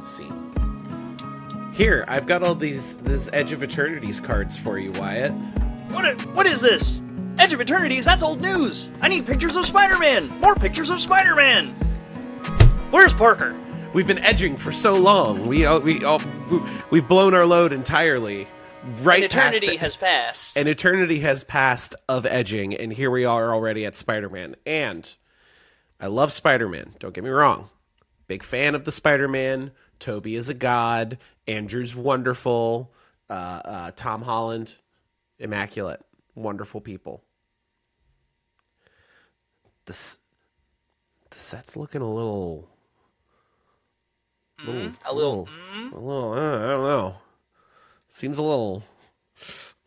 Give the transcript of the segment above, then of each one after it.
See. Here, I've got all this Edge of Eternities cards for you, Wyatt. What is this? Edge of Eternities? That's old news. I need pictures of Spider-Man. More pictures of Spider-Man. Where's Parker? We've been edging for so long. We've blown our load entirely. Right, An eternity has passed. An eternity has passed of edging, and here we are already at Spider-Man. And I love Spider-Man. Don't get me wrong. Big fan of the Spider-Man. Toby is a god. Andrew's wonderful. Tom Holland, immaculate. Wonderful people. The set's looking a little, I don't know. Seems a little,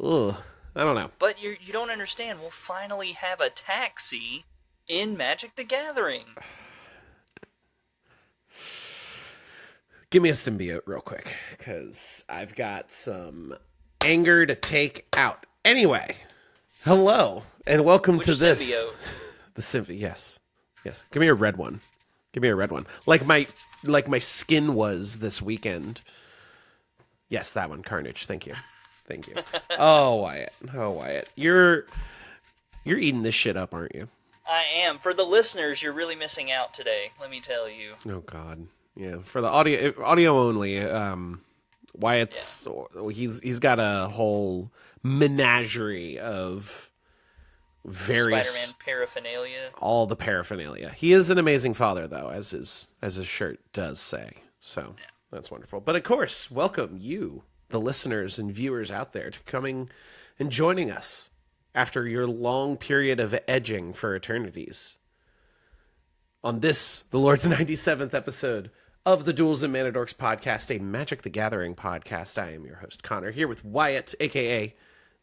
I don't know. But you don't understand. We'll finally have a taxi in Magic the Gathering. Give me a symbiote real quick, because I've got some anger to take out. Anyway, hello, and welcome to this. Symbiote? The symbiote, yes. Give me a red one. Like my skin was this weekend. Yes, that one, Carnage. Thank you. Oh, Wyatt. You're eating this shit up, aren't you? I am. For the listeners, you're really missing out today, let me tell you. Oh, God. Yeah, for the audio only, Wyatt's, he's got a whole menagerie of various Spider-Man paraphernalia. All the paraphernalia. He is an amazing father, though, as his shirt does say. So that's wonderful. But of course, welcome you, the listeners and viewers out there, to coming and joining us after your long period of edging for eternities. On this, the Lord's 97th episode of the Duels and Mana Dorks podcast, a Magic the Gathering podcast. I am your host, Connor, here with Wyatt, a.k.a.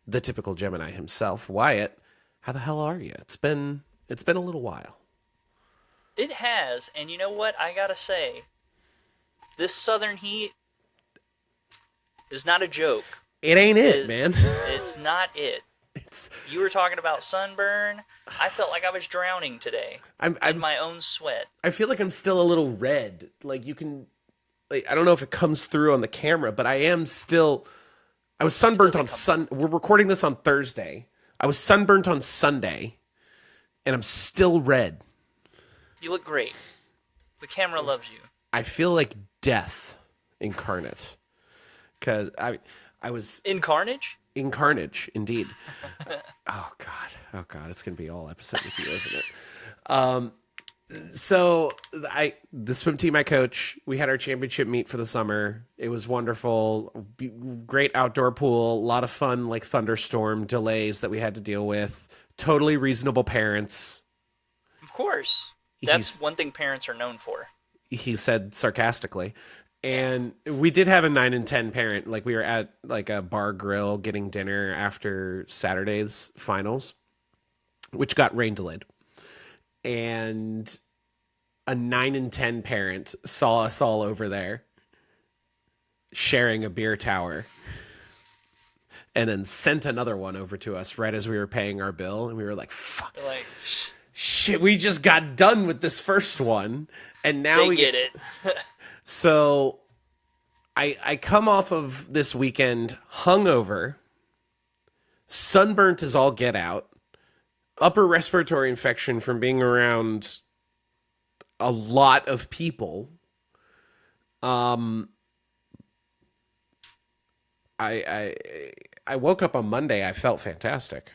the typical Gemini himself. Wyatt, how the hell are you? It's been a little while. It has, and you know what? I gotta say, this southern heat is not a joke. It ain't it, man. It's not it. You were talking about sunburn. I felt like I was drowning today in my own sweat. I feel like I'm still a little red. Like you can, I don't know if it comes through on the camera, but I am still. I was sunburnt on We're recording this on Thursday. I was sunburnt on Sunday, and I'm still red. You look great. The camera loves you. I feel like death incarnate, because I was in Carnage. In Carnage, indeed. Oh God, it's gonna be all episode with you, isn't it? So the swim team I coach, we had our championship meet for the summer. It was wonderful, great outdoor pool, a lot of fun, like thunderstorm delays that we had to deal with. Totally reasonable parents. Of course, that's one thing parents are known for. He said sarcastically. And we did have a 9 and 10 parent. Like we were at like a bar grill getting dinner after Saturday's finals, which got rain delayed. And a 9 and 10 parent saw us all over there sharing a beer tower, and then sent another one over to us right as we were paying our bill. And we were like, fuck. Like, shit, we just got done with this first one. And now we get it. So I come off of this weekend hungover, sunburnt as all get out, upper respiratory infection from being around a lot of people. I woke up on Monday, I felt fantastic.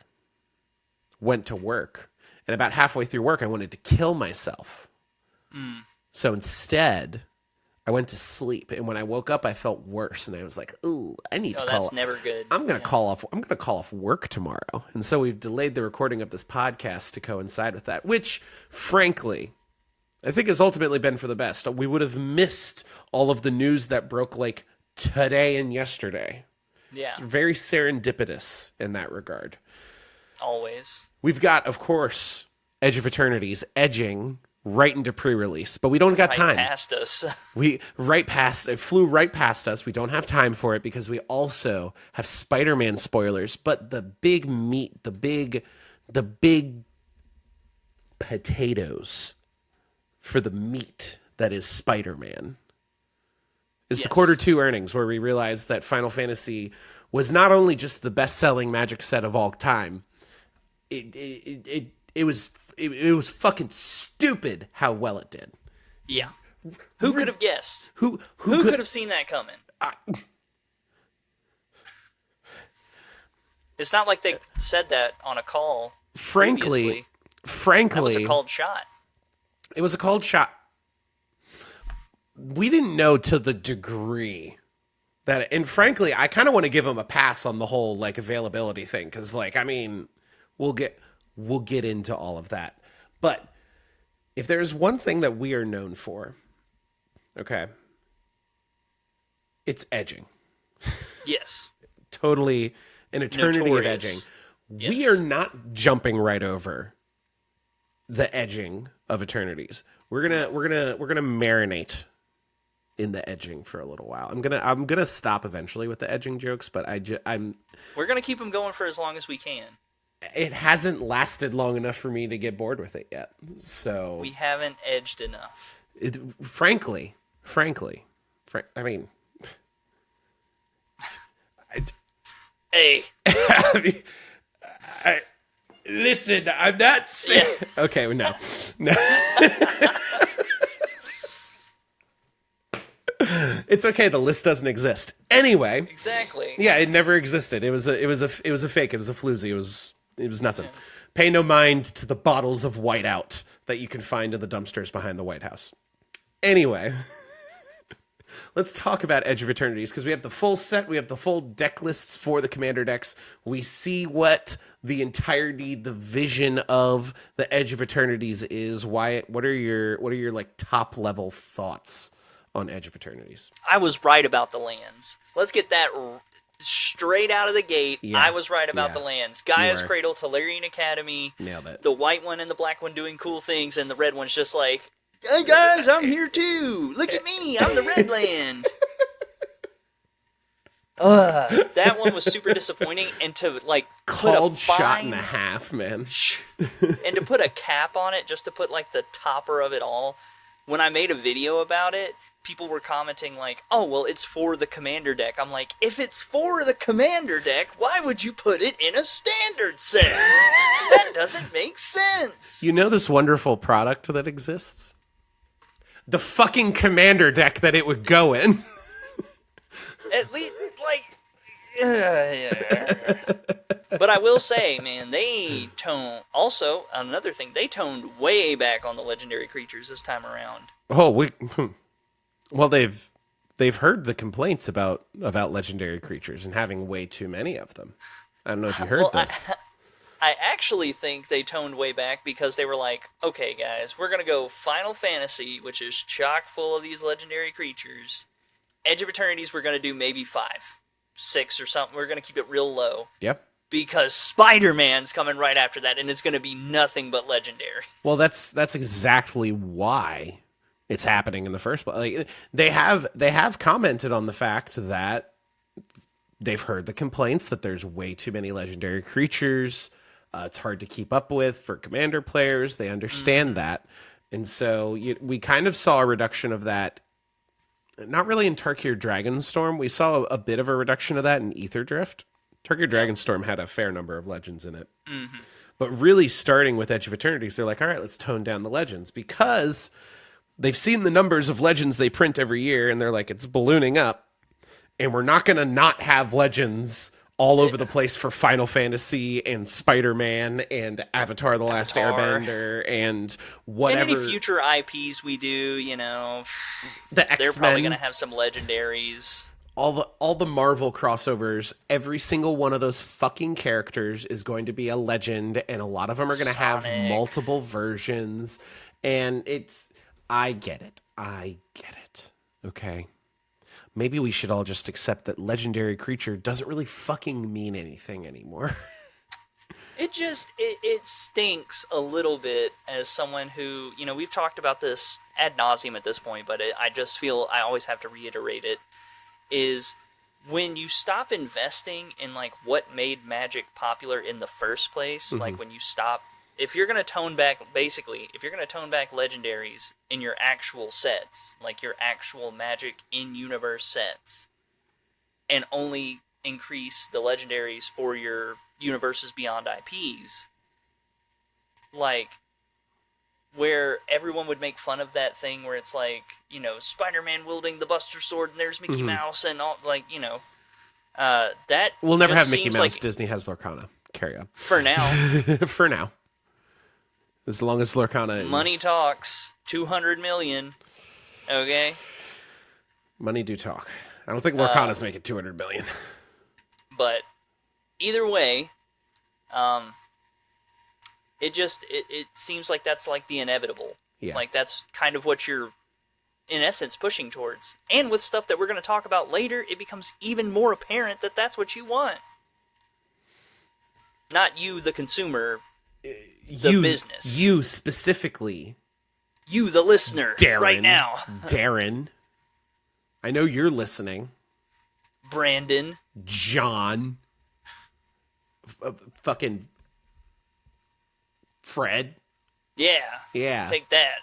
Went to work, and about halfway through work I wanted to kill myself. So instead, I went to sleep, and when I woke up, I felt worse, and I was like, "Ooh, I need to call." That's never good. I'm gonna call off work tomorrow, and so we've delayed the recording of this podcast to coincide with that. Which, frankly, I think has ultimately been for the best. We would have missed all of the news that broke like today and yesterday. Yeah, it's very serendipitous in that regard. Always. We've got, of course, Edge of Eternities edging right into pre-release, but we don't got time. Past us. It flew right past us. We don't have time for it because we also have Spider-Man spoilers. But the big meat, the big potatoes for the meat that is Spider-Man is the quarter 2 earnings, where we realized that Final Fantasy was not only just the best-selling Magic set of all time. It was fucking stupid how well it did. Yeah. Who could have guessed? Who could have seen that coming? It's not like they said that on a call. Frankly, that was a called shot. It was a called shot. We didn't know to the degree that, and frankly, I kind of want to give them a pass on the whole like availability thing, because like, I mean, we'll get into all of that. But if there's one thing that we are known for, okay, it's edging. Yes. Totally an eternity Notorious. of edging. Yes. We are not jumping right over the edging of Eternities. We're gonna marinate in the edging for a little while. I'm gonna stop eventually with the edging jokes, but we're gonna keep them going for as long as we can. It hasn't lasted long enough for me to get bored with it yet. So we haven't edged enough. Frankly, I mean, hey. Listen, I'm not saying. Yeah. Okay, no. It's okay. The list doesn't exist anyway. Exactly. Yeah, it never existed. It was a fake. It was a floozy. It was nothing. Yeah. Pay no mind to the bottles of whiteout that you can find in the dumpsters behind the White House. Anyway. Let's talk about Edge of Eternities, because we have the full set, we have the full deck lists for the commander decks. We see what the entirety, the vision of the Edge of Eternities is. What are your like top level thoughts on Edge of Eternities? I was right about the lands. Let's get that straight out of the gate. Yeah, I was right about the lands. Gaia's Cradle, Tolarian Academy. Nailed it. The white one and the black one doing cool things, and the red one's just like, hey guys, I'm here too. Look at me, I'm the red land. That one was super disappointing, and to like called shot and a half, man. And to put a cap on it, just to put like the topper of it all. When I made a video about it, people were commenting like, "Oh, well, it's for the commander deck." I'm like, if it's for the commander deck, why would you put it in a standard set? That doesn't make sense. You know this wonderful product that exists? The fucking commander deck that it would go in. At least, like... But I will say, man, they toned... Also, another thing, they toned way back on the legendary creatures this time around. Oh, well, they've heard the complaints about legendary creatures and having way too many of them. I don't know if you heard this. I actually think they toned way back because they were like, okay, guys, we're going to go Final Fantasy, which is chock full of these legendary creatures. Edge of Eternities, we're going to do maybe 5, 6 or something. We're going to keep it real low. Yep. Because Spider-Man's coming right after that, and it's going to be nothing but legendary. Well, that's exactly why it's happening in the first place. Like, they have commented on the fact that they've heard the complaints that there's way too many legendary creatures. It's hard to keep up with for commander players. They understand that. And so we kind of saw a reduction of that. Not really in Tarkir Dragonstorm. We saw a bit of a reduction of that in Ether Drift. Tarkir Dragonstorm had a fair number of legends in it. Mm-hmm. But really starting with Edge of Eternities, they're like, all right, let's tone down the legends. Because they've seen the numbers of legends they print every year, and they're like, it's ballooning up. And we're not going to not have legends all over the place for Final Fantasy and Spiderman and Avatar: The Last Airbender and whatever. And any future IPs we do, you know, the X-Men, they're probably going to have some legendaries. All the Marvel crossovers, every single one of those fucking characters is going to be a legend, and a lot of them are going to have multiple versions. And I get it. Okay. Maybe we should all just accept that legendary creature doesn't really fucking mean anything anymore. It stinks a little bit as someone who, you know, we've talked about this ad nauseum at this point, but I just feel I always have to reiterate it, is when you stop investing in, like, what made Magic popular in the first place, like when you stop if you're gonna tone back, basically, if you're gonna tone back legendaries in your actual sets, like your actual Magic in-universe sets, and only increase the legendaries for your universes beyond IPs, like, where everyone would make fun of that thing where it's like, you know, Spiderman wielding the Buster Sword and there's Mickey Mouse and all, like, you know, that We'll never just have Mickey seems Mouse. like, Disney has Lorcana. Carry on. for now, For now. As long as Lorcana is... money talks. 200 million. Okay? Money do talk. I don't think Lorcana's making 200 million. But either way, it seems like that's like the inevitable. Yeah. Like that's kind of what you're, in essence, pushing towards. And with stuff that we're going to talk about later, it becomes even more apparent that that's what you want. Not you, the consumer, the business. You specifically. You, the listener, Darren, right now. Darren. I know you're listening. Brandon. John. Fucking Fred. Yeah. Yeah. Take that.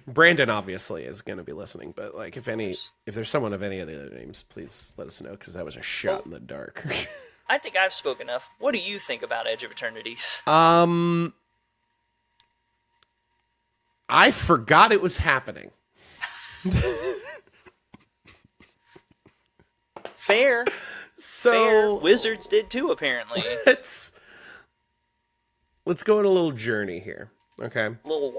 Brandon obviously is going to be listening, but like if there's someone of any of the other names, please let us know because that was a shot in the dark. I think I've spoken enough. What do you think about Edge of Eternities? I forgot it was happening. Fair. So Fair. Wizards did too, apparently. let's go on a little journey here. Okay. A little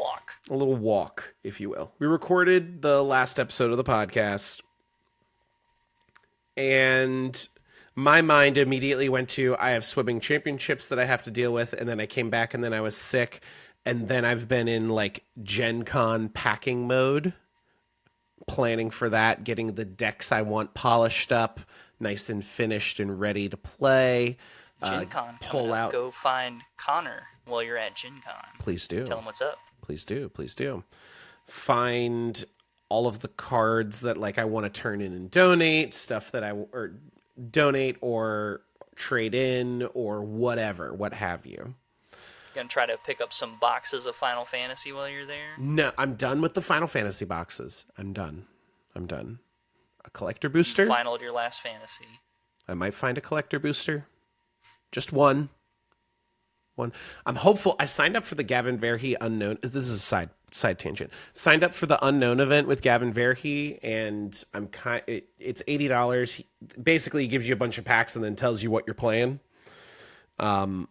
walk, if you will. We recorded the last episode of the podcast, and my mind immediately went to, I have swimming championships that I have to deal with, and then I came back and then I was sick, and then I've been in like Gen Con packing mode, planning for that, getting the decks I want polished up, nice and finished and ready to play. Gen Con. Pull out. Go find Connor while you're at Gen Con. Please do. Tell him what's up. Please do. Find all of the cards that like I want to turn in and donate, stuff that or donate or trade in or whatever, what have you. Gonna try to pick up some boxes of Final Fantasy while you're there? No, I'm done with the Final Fantasy boxes. I'm done. A collector booster? You finaled your last fantasy. I might find a collector booster. Just one. I'm hopeful. I signed up for the Gavin Verhey Unknown. This is a side tangent. Signed up for the Unknown event with Gavin Verhey, and it's $80. Basically, he gives you a bunch of packs and then tells you what you're playing. I'm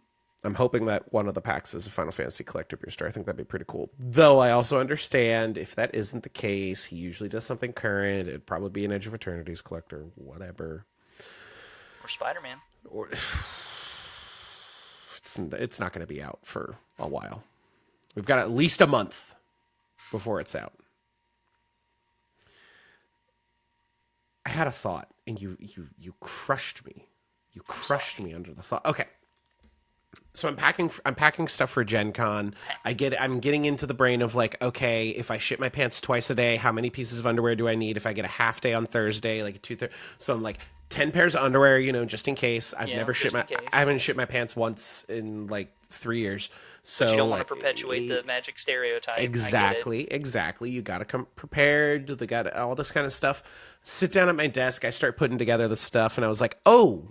hoping that one of the packs is a Final Fantasy collector booster. I think that'd be pretty cool. Though I also understand if that isn't the case, he usually does something current. It'd probably be an Edge of Eternities collector, whatever. Or Spiderman. Or it's not going to be out for a while. We've got at least a month before it's out. I had a thought, and you crushed me. You crushed me under the thought. Okay. So I'm packing stuff for Gen Con. I'm getting into the brain of like, okay, if I shit my pants twice a day, how many pieces of underwear do I need? If I get a half day on Thursday, like so I'm like 10 pairs of underwear, you know, just in case. I haven't shit my pants once in like 3 years. So but you don't want to perpetuate the Magic stereotype. Exactly. You got to come prepared. They got all this kind of stuff. Sit down at my desk. I start putting together the stuff, and I was like, oh.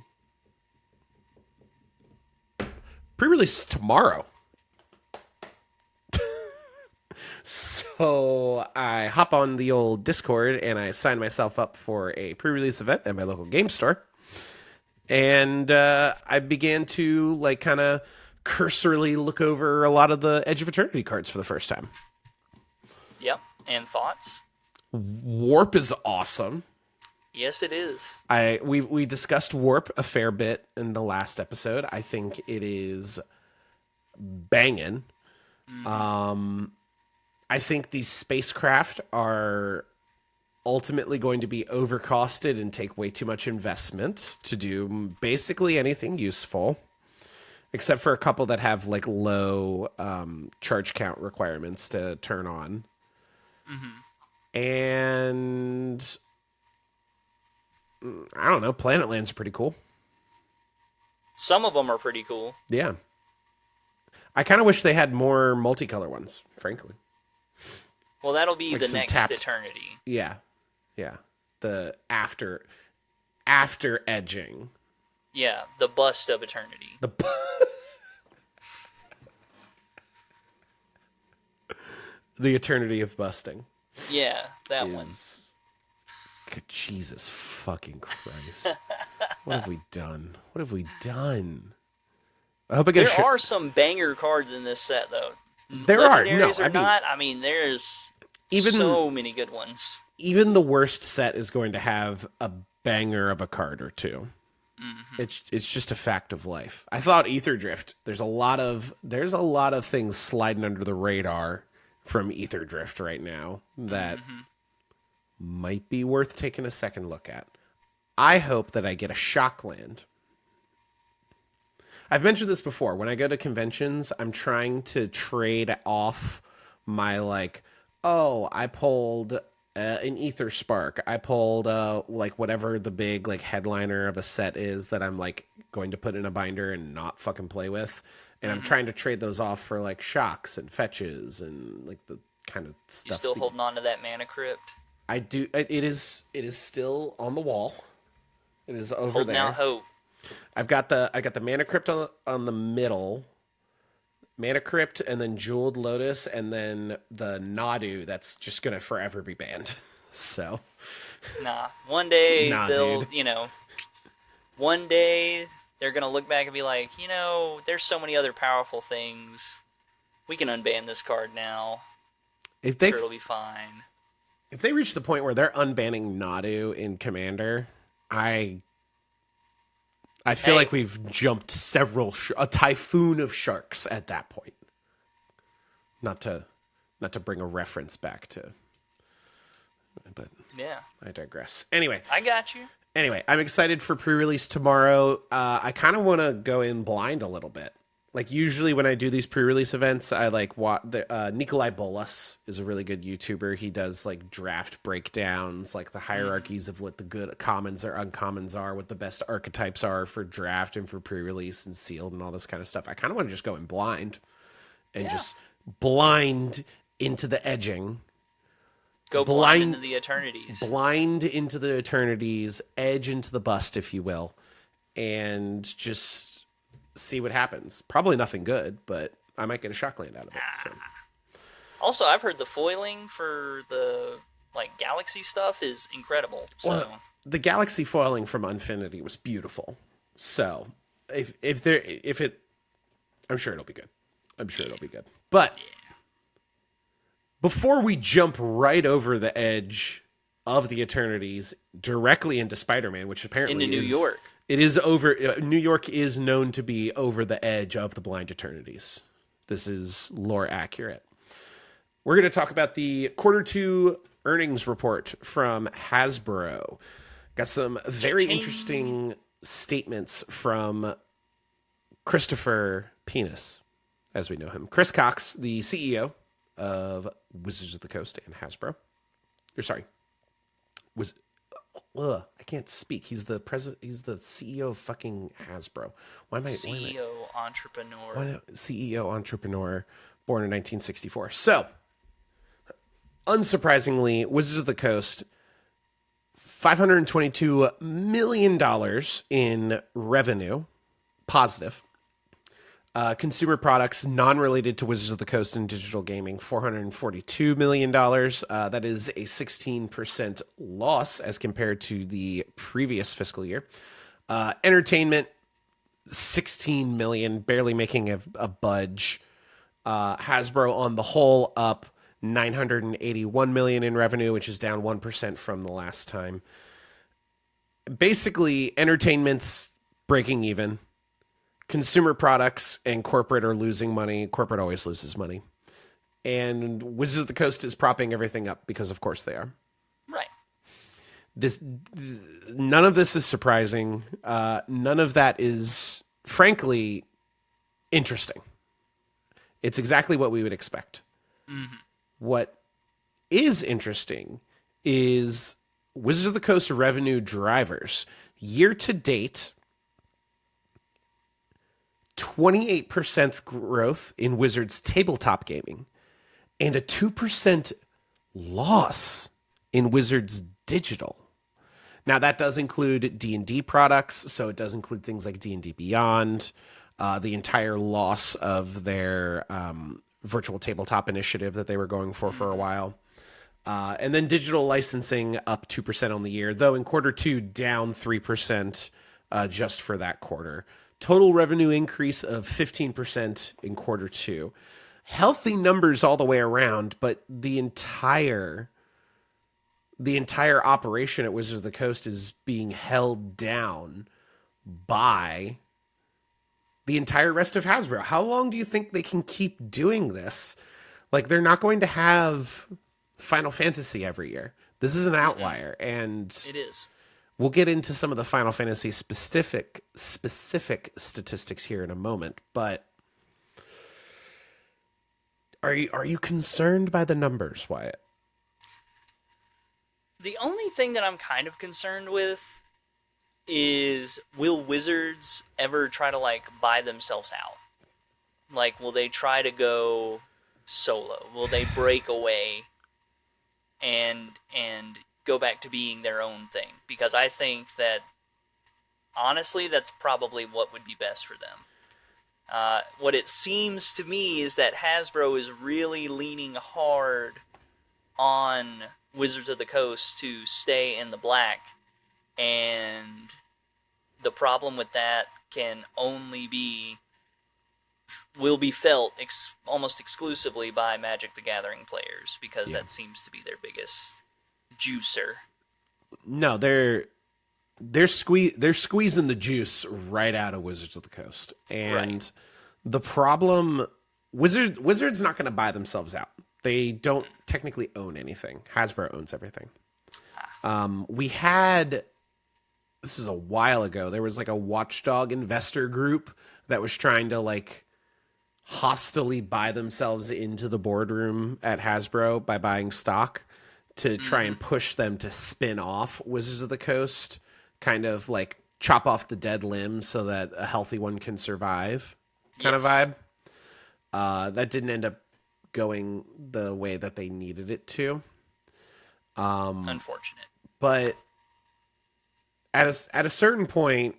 Pre-release tomorrow. So I hop on the old Discord and I sign myself up for a pre-release event at my local game store. And I began to like kind of cursorily look over a lot of the Edge of Eternity cards for the first time. Yep. And thoughts? Warp is awesome. Yes, it is. We discussed Warp a fair bit in the last episode. I think it is banging. I think these spacecraft are ultimately going to be overcosted and take way too much investment to do basically anything useful, except for a couple that have like low charge count requirements to turn on. And I don't know. Planet Lands are pretty cool. Some of them are pretty cool. Yeah. I kind of wish they had more multicolor ones, frankly. Well, that'll be Like the some next taps. Eternity. Yeah. The after edging. Yeah, the bust of Eternity. The eternity of busting. Yeah, that one. Jesus fucking Christ. What have we done? I hope I get There are some banger cards in this set, though. There are. No, Legendaries or not, I mean, there's so many good ones. Even the worst set is going to have a banger of a card or two. Mm-hmm. It's just a fact of life. I thought Ether Drift. There's a lot of things sliding under the radar from Ether Drift right now that might be worth taking a second look at. I hope that I get a Shockland. I've mentioned this before. When I go to conventions, I'm trying to trade off my I pulled an Ether Spark. I pulled whatever the big headliner of a set is that I'm going to put in a binder and not fucking play with. And I'm trying to trade those off for shocks and fetches and the kind of stuff. You still holding on to that Mana Crypt? I do. It is still on the wall. It is over holding there. Out hope. I got the Mana Crypt on the middle. Mana Crypt and then Jeweled Lotus and then the Nadu that's just gonna forever be banned. So nah. One day they'll dude. One day they're gonna look back and be like, there's so many other powerful things. We can unban this card now. Sure, it'll be fine. If they reach the point where they're unbanning Nadu in Commander, I feel like we've jumped a typhoon of sharks at that point. Not to bring a reference back to, but yeah, I digress. Anyway, I got you. Anyway, I'm excited for pre-release tomorrow. I kind of want to go in blind a little bit. Usually when I do these pre-release events, I Nikolai Bolas is a really good YouTuber. He does draft breakdowns, the hierarchies of what the good commons or uncommons are, what the best archetypes are for draft and for pre-release and sealed and all this kind of stuff. I kind of want to just go in blind and just blind into the edging. Go blind into the Eternities. Blind into the Eternities, edge into the bust, if you will, and just see what happens. Probably nothing good, but I might get a Shockland out of it. So. Also, I've heard the foiling for the Galaxy stuff is incredible. So. Well, the Galaxy foiling from Unfinity was beautiful. So I'm sure it'll be good. But before we jump right over the edge of the Eternities directly into Spider-Man, which apparently into New York. It is over. New York is known to be over the edge of the Blind Eternities. This is lore accurate. We're going to talk about the Q2 earnings report from Hasbro. Got some very interesting statements from Christopher Penis, as we know him. Chris Cox, the CEO of Wizards of the Coast and Hasbro. I can't speak. He's the president. He's the CEO of fucking Hasbro. CEO entrepreneur, born in 1964. So, unsurprisingly, Wizards of the Coast, $522 million in revenue, positive. Consumer products non-related to Wizards of the Coast and digital gaming, $442 million. That is a 16% loss as compared to the previous fiscal year. Entertainment, $16 million, barely making a budge. Hasbro on the whole up $981 million in revenue, which is down 1% from the last time. Basically, entertainment's breaking even. Consumer products and corporate are losing money. Corporate always loses money. And Wizards of the Coast is propping everything up because, of course, they are. Right. None of this is surprising. None of that is, frankly, interesting. It's exactly what we would expect. Mm-hmm. What is interesting is Wizards of the Coast revenue drivers. Year to date, 28% growth in Wizards tabletop gaming, and a 2% loss in Wizards digital. Now, that does include D&D products, so it does include things like D&D Beyond, the entire loss of their virtual tabletop initiative that they were going for a while. And then digital licensing up 2% on the year, though in quarter two down 3% just for that quarter. Total revenue increase of 15% in quarter two. Healthy numbers all the way around, but the entire operation at Wizards of the Coast is being held down by the entire rest of Hasbro. How long do you think they can keep doing this? Like, they're not going to have Final Fantasy every year. This is an outlier, and it is. We'll get into some of the Final Fantasy specific statistics here in a moment, but are you concerned by the numbers, Wyatt? The only thing that I'm kind of concerned with is, will Wizards ever try to, like, buy themselves out? Like, will they try to go solo? Will they break away and go back to being their own thing? Because I think that, honestly, that's probably what would be best for them. What it seems to me is that Hasbro is really leaning hard on Wizards of the Coast to stay in the black, and the problem with that can only will be felt almost exclusively by Magic the Gathering players, because that seems to be their biggest juicer. No, they're squeezing the juice right out of Wizards of the Coast, and the problem, Wizards not going to buy themselves out. They don't technically own anything. Hasbro owns everything. This was a while ago, there was like a watchdog investor group that was trying to like hostily buy themselves into the boardroom at Hasbro by buying stock to try and push them to spin off Wizards of the Coast, kind of like chop off the dead limb so that a healthy one can survive kind of vibe. That didn't end up going the way that they needed it to. Unfortunate. But at a certain point,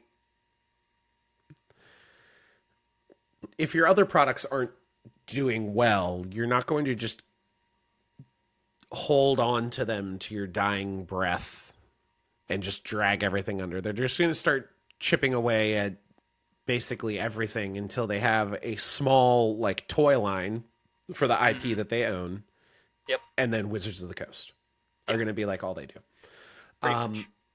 if your other products aren't doing well, you're not going to just hold on to them to your dying breath and just drag everything under. They're just going to start chipping away at basically everything until they have a small like toy line for the IP that they own. Yep. And then Wizards of the Coast are going to be like all they do.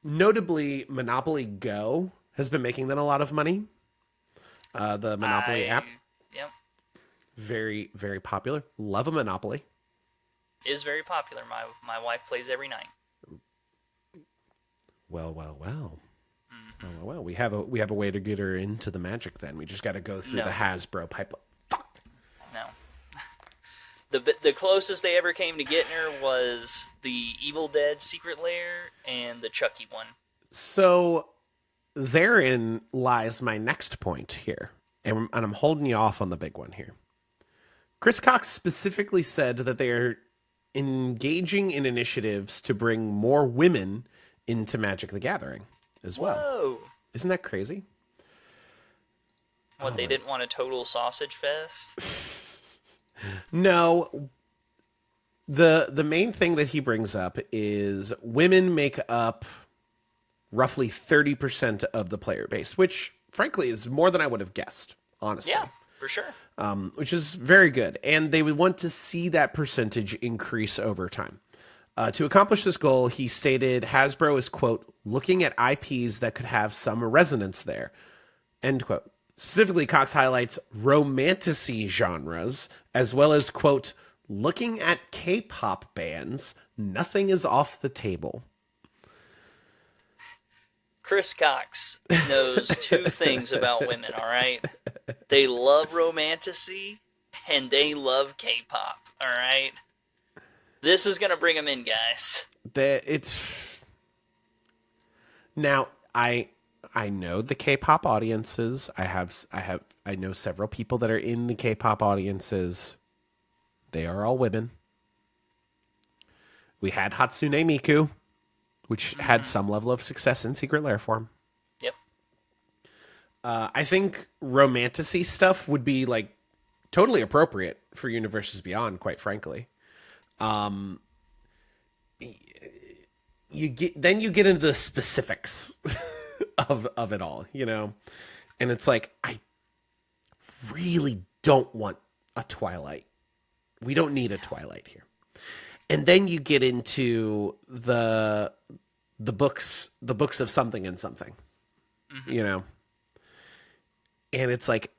Notably, Monopoly Go has been making them a lot of money. The Monopoly app. Yep. Very, very popular. Love a Monopoly. Is very popular. My wife plays every night. Well. Well. We have a way to get her into the Magic. Then we just got to go through the Hasbro pipeline. Fuck. No. The closest they ever came to getting her was the Evil Dead Secret Lair and the Chucky one. So therein lies my next point here, and I'm holding you off on the big one here. Chris Cox specifically said that they are engaging in initiatives to bring more women into Magic the Gathering as well. Whoa. Isn't that crazy? What, they didn't want a total sausage fest? No. The main thing that he brings up is women make up roughly 30% of the player base, which frankly is more than I would have guessed, honestly. Yeah, for sure. Which is very good. And they would want to see that percentage increase over time. To accomplish this goal, he stated Hasbro is, quote, looking at IPs that could have some resonance there, end quote. Specifically, Cox highlights romantasy genres, as well as, quote, looking at K-pop bands, nothing is off the table. Chris Cox knows two things about women, all right? They love romantasy, and they love K-pop, all right? This is going to bring them in, guys. Now, I know the K-pop audiences. I know several people that are in the K-pop audiences. They are all women. We had Hatsune Miku, which had some level of success in Secret Lair form. Yep. I think romantasy stuff would be like totally appropriate for Universes Beyond, quite frankly. You get into the specifics of it all, you know, and it's like I really don't want a Twilight. We don't need a Twilight here. And then you get into the books of something and something, you know, and it's like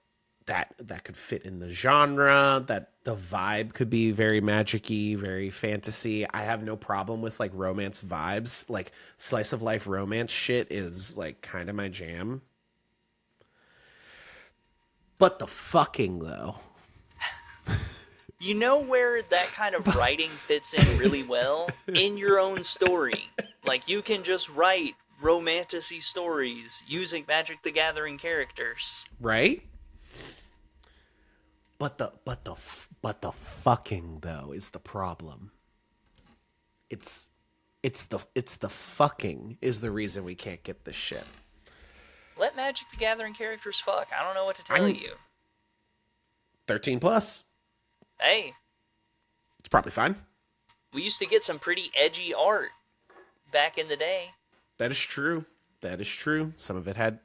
that could fit in the genre, that the vibe could be very magic-y, very fantasy. I have no problem with like romance vibes. Like slice of life romance shit is like kind of my jam. But the fucking though. You know where that kind of writing fits in really well? In your own story. Like, you can just write romantasy stories using Magic the Gathering characters. Right? But the fucking though is the problem. It's the fucking is the reason we can't get this shit. Let Magic the Gathering characters fuck. I don't know what to tell you. 13 plus. Hey. It's probably fine. We used to get some pretty edgy art back in the day. That is true. That is true. Some of it had.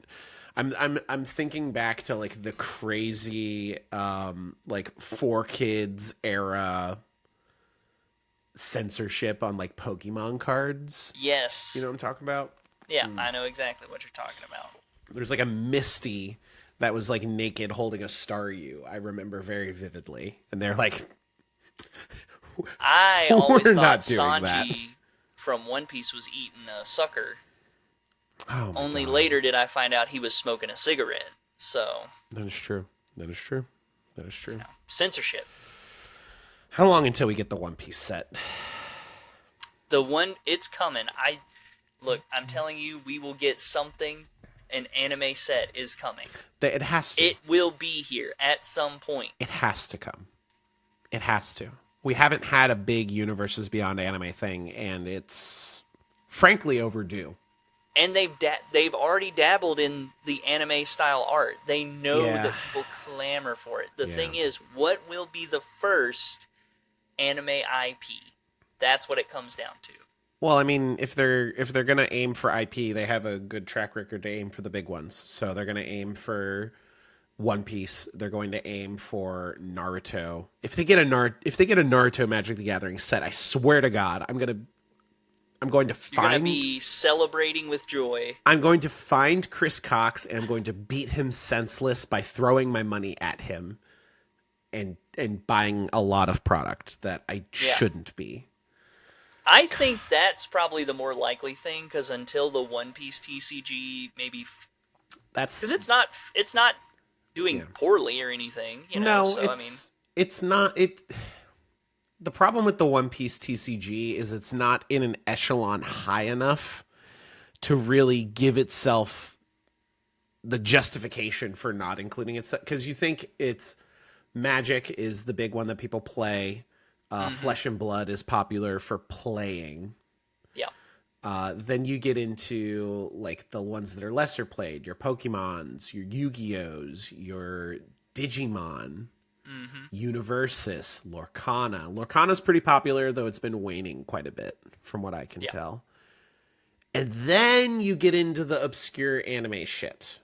I'm thinking back to like the crazy like 4Kids era censorship on like Pokemon cards. Yes. You know what I'm talking about? Yeah, I know exactly what you're talking about. There's like a Misty that was like naked holding a Staryu. I remember very vividly. And they're like, I always we're thought not doing Sanji that. from One Piece was eating a sucker. Oh my Only God. later did I find out he was smoking a cigarette. So, That is true. That is true. That is true. censorship. How long until we get the One Piece set? It's coming. I'm telling you, we will get something. An anime set is coming. It has to. It will be here at some point. It has to come. It has to. We haven't had a big Universes Beyond anime thing, and it's frankly overdue. And they've already dabbled in the anime style art. They know that people clamor for it. The thing is, what will be the first anime IP? That's what it comes down to. Well, I mean, if they're gonna aim for IP, they have a good track record to aim for the big ones. So they're gonna aim for One Piece. They're going to aim for Naruto. If they get a Naruto Magic the Gathering set, I swear to God, I'm going to You're find. gonna be celebrating with joy. I'm going to find Chris Cox and I'm going to beat him senseless by throwing my money at him, and buying a lot of product that I shouldn't be. I think that's probably the more likely thing, because until the One Piece TCG, maybe That's because it's not doing poorly or anything. You know? No, it's not. The problem with the One Piece TCG is it's not in an echelon high enough to really give itself the justification for not including it. Because you think it's Magic is the big one that people play. Flesh and Blood is popular for playing. Yeah. Then you get into like the ones that are lesser played, your Pokemons, your Yu-Gi-Ohs, your Digimon, Universus, Lorcana. Lorcana's pretty popular, though it's been waning quite a bit from what I can tell. And then you get into the obscure anime shit.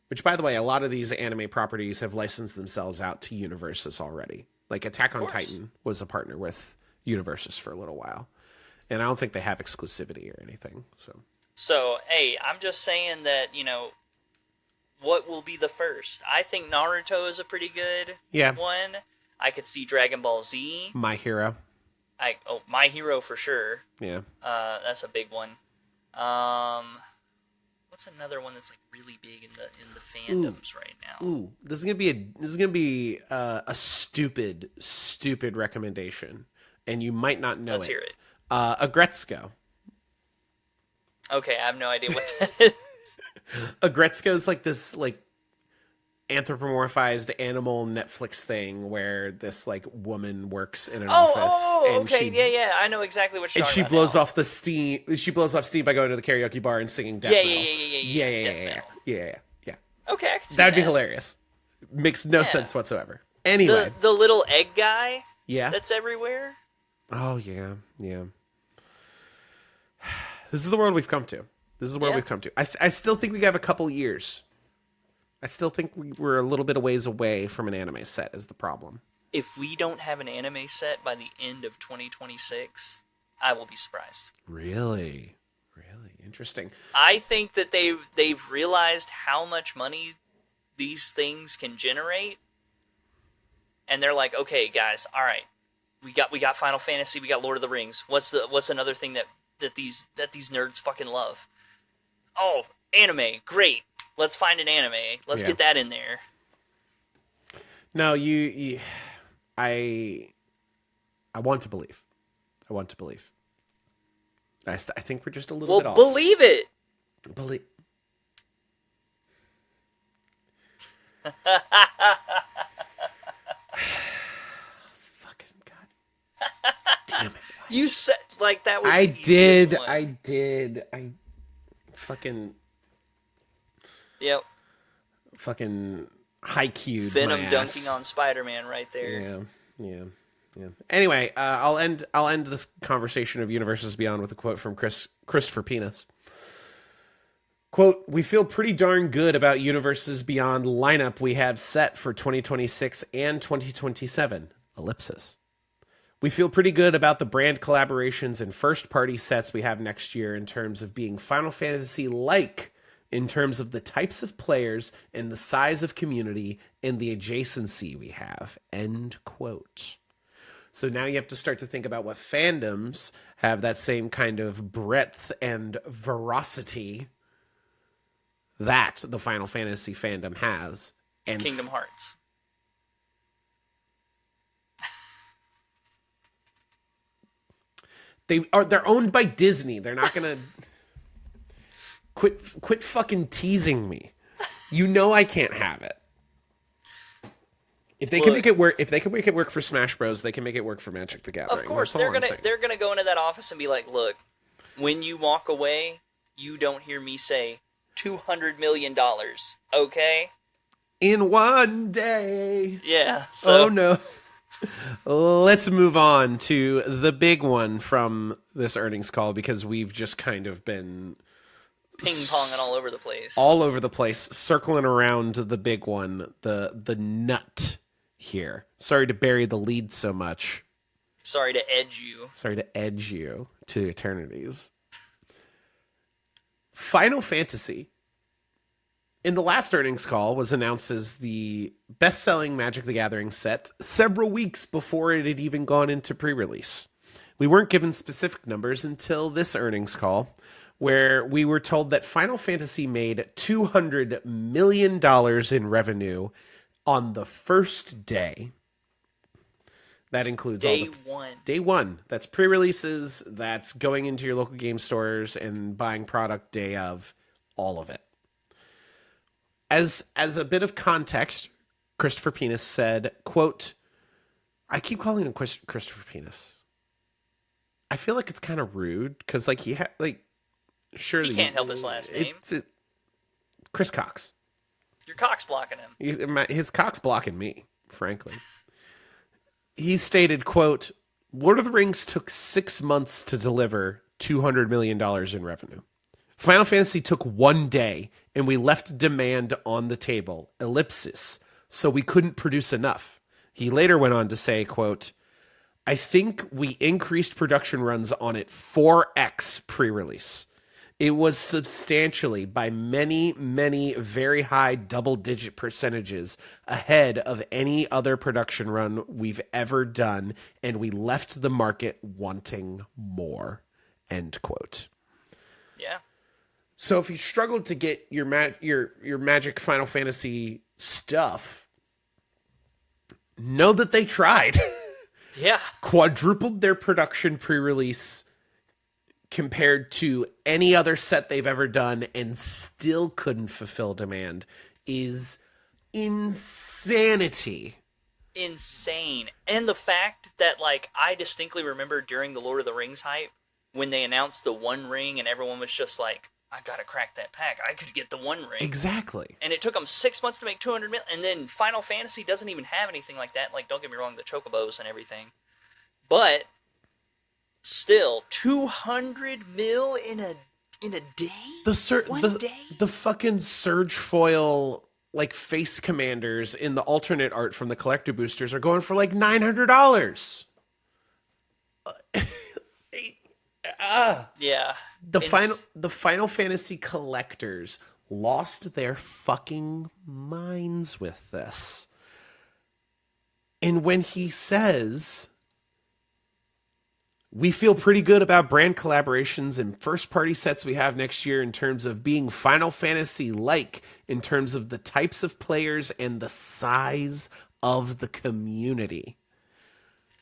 Which, by the way, a lot of these anime properties have licensed themselves out to Universus already. Like Attack on Titan was a partner with Universus for a little while. And I don't think they have exclusivity or anything. So, hey, I'm just saying that, what will be the first? I think Naruto is a pretty good one. I could see Dragon Ball Z. My Hero. My Hero for sure. Yeah. That's a big one. What's another one that's like really big in the fandoms right now? Ooh, this is gonna be a stupid recommendation, and you might not know Let's hear it. Agretzko. Okay, I have no idea what that is. Agretzko's like this like anthropomorphized animal Netflix thing where this like woman works in an office and okay, yeah, I know exactly what you're talking about. blows off the steam. She blows off steam by going to the karaoke bar and singing death metal. Yeah. Okay, I can see That'd be hilarious. Makes no sense whatsoever. Anyway, the little egg guy. Yeah, that's everywhere. Oh yeah. This is the world we've come to. We've come to. I still think we have a couple years. I still think we're a little bit of ways away from an anime set is the problem. If we don't have an anime set by the end of 2026, I will be surprised. Really interesting. I think that they've realized how much money these things can generate, and they're like, okay, guys, all right, we got Final Fantasy, we got Lord of the Rings. What's another thing that these nerds fucking love? Oh, anime, great. Let's find an anime. Let's get that in there. No, I want to believe. I think we're just a little bit off. Well, believe it. Fucking God. Damn it. You said like that was. I did. One. I did. I fucking. Yep. Fucking high-cued Venom my ass. dunking on Spiderman right there. Yeah. Anyway, I'll end this conversation of Universes Beyond with a quote from Christopher Penis. Quote, "We feel pretty darn good about Universes Beyond lineup we have set for 2026 and 2027. Ellipsis. We feel pretty good about the brand collaborations and first-party sets we have next year in terms of being Final Fantasy-like, in terms of the types of players and the size of community and the adjacency we have." End quote. So now you have to start to think about what fandoms have that same kind of breadth and veracity that the Final Fantasy fandom has. And Kingdom Hearts. They're owned by Disney. They're not gonna quit fucking teasing me. You know I can't have it. If they can make it work for Smash Bros, they can make it work for Magic the Gathering. Of course, they're gonna go into that office and be like, "Look, when you walk away, you don't hear me say $200 million, okay? In one day." Yeah. So. Oh no. Let's move on to the big one from this earnings call because we've just kind of been ping-ponging all over the place. Circling around the big one, the nut here. Sorry to bury the lead so much. Sorry to edge you to Eternities. Final Fantasy, in the last earnings call, was announced as the best-selling Magic the Gathering set several weeks before it had even gone into pre-release. We weren't given specific numbers until this earnings call, where we were told that Final Fantasy made $200 million in revenue on the first day. That includes Day one. That's pre-releases, that's going into your local game stores and buying product day of, all of it. As a bit of context, Christopher Penis said, quote, I keep calling him Christopher Penis. I feel like it's kind of rude because like he can't help his last name. Chris Cox. Your cock's blocking him. His cock's blocking me, frankly. He stated, quote, Lord of the Rings took 6 months to deliver $200 million in revenue. Final Fantasy took 1 day, and we left demand on the table, ellipsis, so we couldn't produce enough. He later went on to say, quote, I think we increased production runs on it 4x pre-release. It was substantially, by many, many very high double-digit percentages, ahead of any other production run we've ever done, and we left the market wanting more. End quote. Yeah. So if you struggled to get your Magic Final Fantasy stuff, know that they tried. Yeah. Quadrupled their production pre-release, compared to any other set they've ever done and still couldn't fulfill demand is insanity. Insane. And the fact that, like, I distinctly remember during the Lord of the Rings hype, when they announced the One Ring and everyone was just like, I gotta crack that pack. I could get the One Ring. Exactly. And it took them 6 months to make 200 million. And then Final Fantasy doesn't even have anything like that. Like, don't get me wrong, the Chocobos and everything. But still, 200 mil in a day? One day? The fucking Surge Foil like face commanders in the alternate art from the collector boosters are going for like $900. Yeah. The Final Fantasy collectors lost their fucking minds with this. And when he says, we feel pretty good about brand collaborations and first-party sets we have next year in terms of being Final Fantasy-like, in terms of the types of players and the size of the community.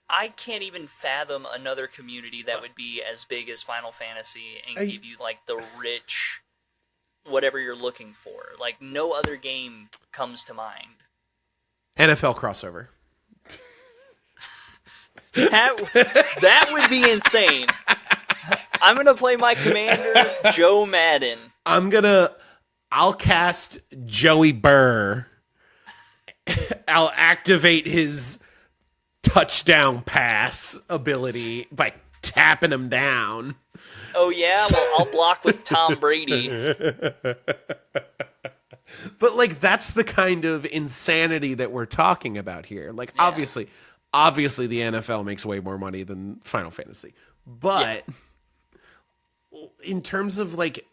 I can't even fathom another community that would be as big as Final Fantasy and give you, like, the rich whatever you're looking for. Like, no other game comes to mind. NFL crossover. That would be insane. I'm gonna play my commander, Joe Madden. I'll cast Joey Burr. I'll activate his touchdown pass ability by tapping him down. Oh yeah? Well, I'll block with Tom Brady. But, like, that's the kind of insanity that we're talking about here. Like, Yeah. Obviously, the NFL makes way more money than Final Fantasy. But in terms of, like,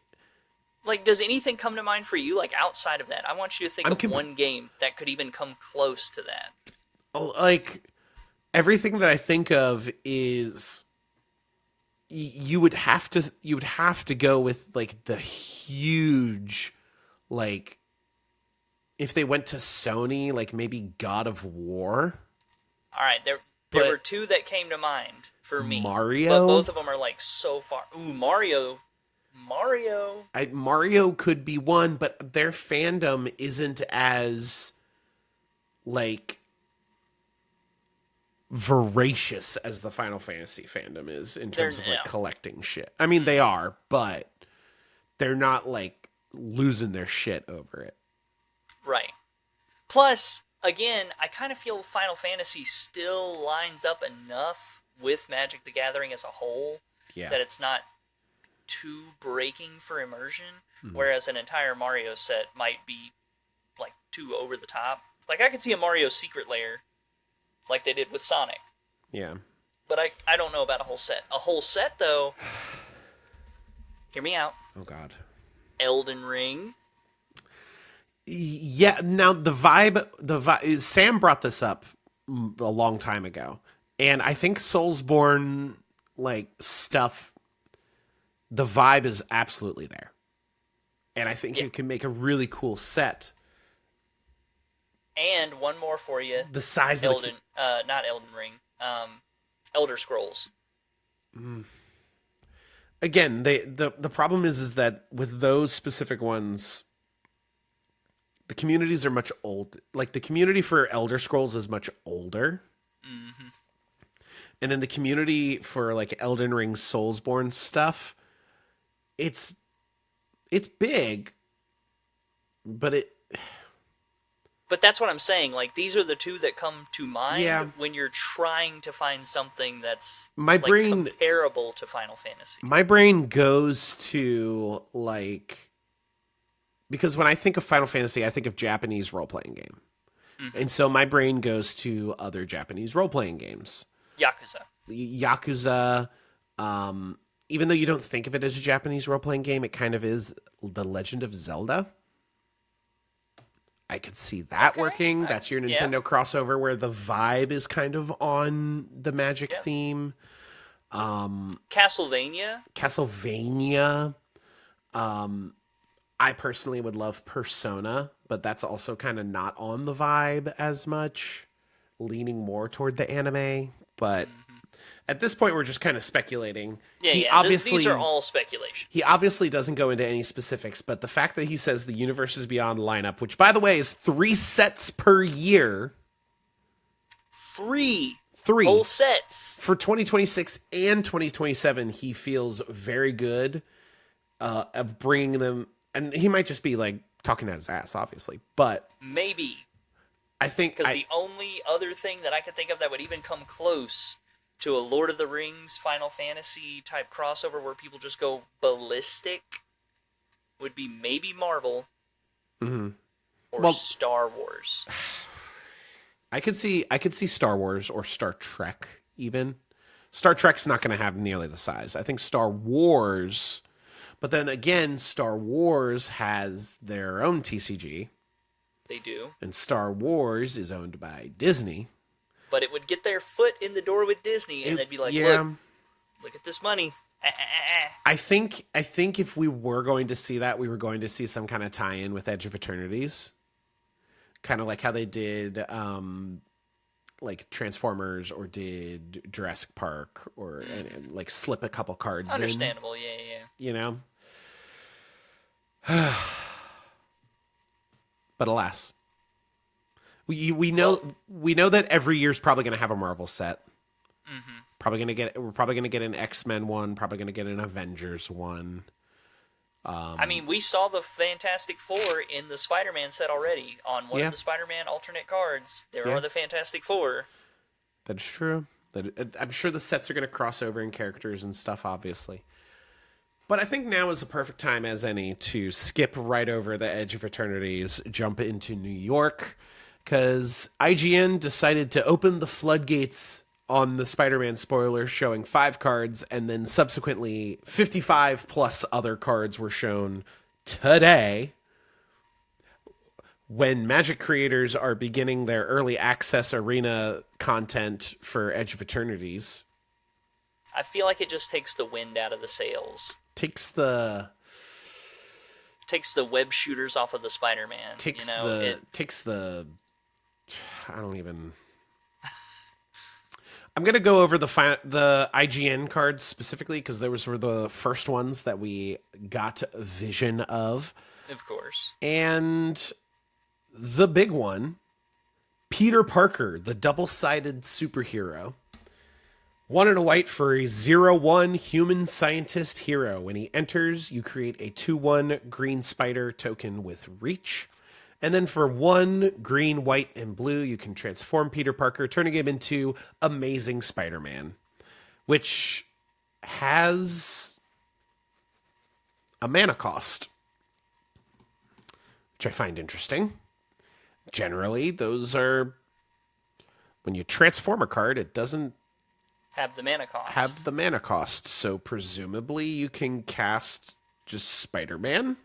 does anything come to mind for you, like, outside of that? I want you to think of one game that could even come close to that. Like, everything that I think of is you would have to go with, like, the huge, like, if they went to Sony, like, maybe God of War. All right, there were two that came to mind for me. Mario? But both of them are, like, so far. Ooh, Mario. Mario could be one, but their fandom isn't as, like, voracious as the Final Fantasy fandom is in terms of, like, collecting shit. I mean, they are, but they're not, like, losing their shit over it. Right. Plus, again, I kind of feel Final Fantasy still lines up enough with Magic the Gathering as a whole that it's not too breaking for immersion, whereas an entire Mario set might be, like, too over the top. Like, I could see a Mario Secret Lair, like they did with Sonic. Yeah. But I don't know about a whole set. A whole set, though, hear me out. Oh, God. Elden Ring. Yeah, now the vibe, Sam brought this up a long time ago, and I think Soulsborne, like, stuff, the vibe is absolutely there. And I think you can make a really cool set. And one more for you. The size not Elden Ring, Elder Scrolls. Again, the problem is that with those specific ones, the communities are much old. Like, the community for Elder Scrolls is much older. Mm-hmm. And then the community for, like, Elden Ring Soulsborne stuff, it's big, but that's what I'm saying. Like, these are the two that come to mind when you're trying to find something that's comparable to Final Fantasy. My brain goes to, like, because when I think of Final Fantasy, I think of Japanese role-playing game. Mm-hmm. And so my brain goes to other Japanese role-playing games. Yakuza, even though you don't think of it as a Japanese role-playing game, it kind of is. The Legend of Zelda. I could see that working. That's your Nintendo crossover where the vibe is kind of on the Magic theme. Castlevania. I personally would love Persona, but that's also kind of not on the vibe as much, leaning more toward the anime. But At this point, we're just kind of speculating. Yeah. These are all speculations. He obviously doesn't go into any specifics, but the fact that he says the Universe is Beyond lineup, which, by the way, is 3 sets per year. 3 3 whole sets. For 2026 and 2027, he feels very good of bringing them. And he might just be, like, talking at his ass, obviously. But maybe. I think... Because the only other thing that I could think of that would even come close to a Lord of the Rings, Final Fantasy type crossover where people just go ballistic would be maybe Marvel or Star Wars. I could see Star Wars or Star Trek even. Star Trek's not going to have nearly the size. I think Star Wars, but then again, Star Wars has their own TCG. They do. And Star Wars is owned by Disney. But it would get their foot in the door with Disney, and they'd be like, look at this money. I think if we were going to see that, we were going to see some kind of tie-in with Edge of Eternities. Kind of like how they did like Transformers or did Jurassic Park or and like slip a couple cards Understandable, in. yeah. You know? But alas. We know that every year's probably going to have a Marvel set. Mm-hmm. We're probably going to get an X-Men one. Probably going to get an Avengers one. I mean, we saw the Fantastic Four in the Spider-Man set already. On one of the Spider-Man alternate cards, there are the Fantastic Four. That is true. I'm sure the sets are going to cross over in characters and stuff, obviously. But I think now is the perfect time as any to skip right over the Edge of Eternities, jump into New York, because IGN decided to open the floodgates on the Spider-Man spoiler, showing 5 cards, and then subsequently 55 plus other cards were shown today, when Magic creators are beginning their early access arena content for Edge of Eternities. I feel like it just takes the wind out of the sails. Takes the web shooters off of the Spider-Man. I'm going to go over the IGN cards specifically because those were the first ones that we got a vision of. Of course. And the big one, Peter Parker, the double-sided superhero. 1 and a white for a 0/1 human scientist hero. When he enters, you create a 2/1 green spider token with reach. And then for 1 green, white, and blue, you can transform Peter Parker, turning him into Amazing Spider-Man, which has a mana cost, which I find interesting. Generally, those are... when you transform a card, it doesn't have the mana cost. So presumably you can cast just Spider-Man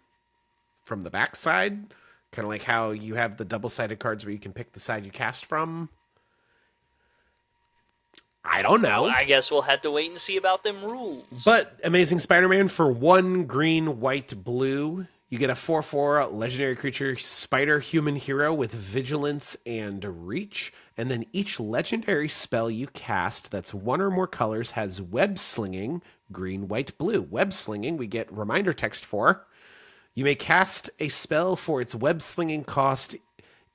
from the backside. Kind of like how you have the double-sided cards where you can pick the side you cast from. I don't know. Well, I guess we'll have to wait and see about them rules. But Amazing Spider-Man for 1 green, white, blue. You get a 4/4 legendary creature, spider human hero with vigilance and reach. And then each legendary spell you cast that's 1 or more colors has web slinging, green, white, blue. Web slinging, we get reminder text for. You may cast a spell for its web slinging cost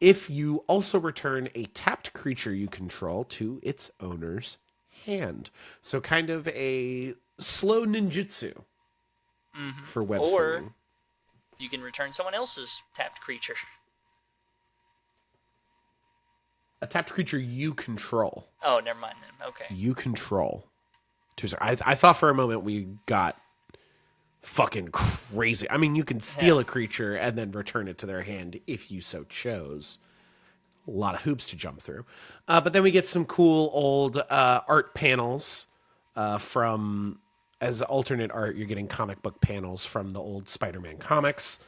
if you also return a tapped creature you control to its owner's hand. So kind of a slow ninjutsu for web slinging. Or you can return someone else's tapped creature. A tapped creature you control. Oh, never mind then. Okay. You control. I thought for a moment we got fucking crazy. I mean, you can steal a creature and then return it to their hand if you so chose. A lot of hoops to jump through. But then we get some cool old art panels from... as alternate art, you're getting comic book panels from the old Spider-Man comics.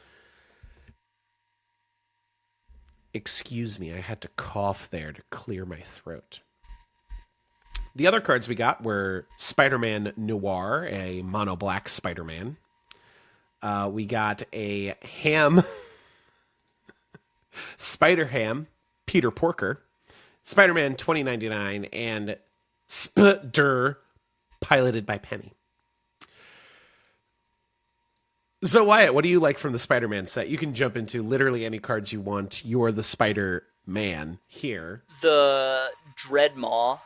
Excuse me, I had to cough there to clear my throat. The other cards we got were Spider-Man Noir, a mono-black Spider-Man. We got a Ham, Spider-Ham, Peter Porker, Spider-Man 2099, and Spider, piloted by Penny. So Wyatt, what do you like from the Spider-Man set? You can jump into literally any cards you want. You're the Spider-Man here. The Dreadmaw,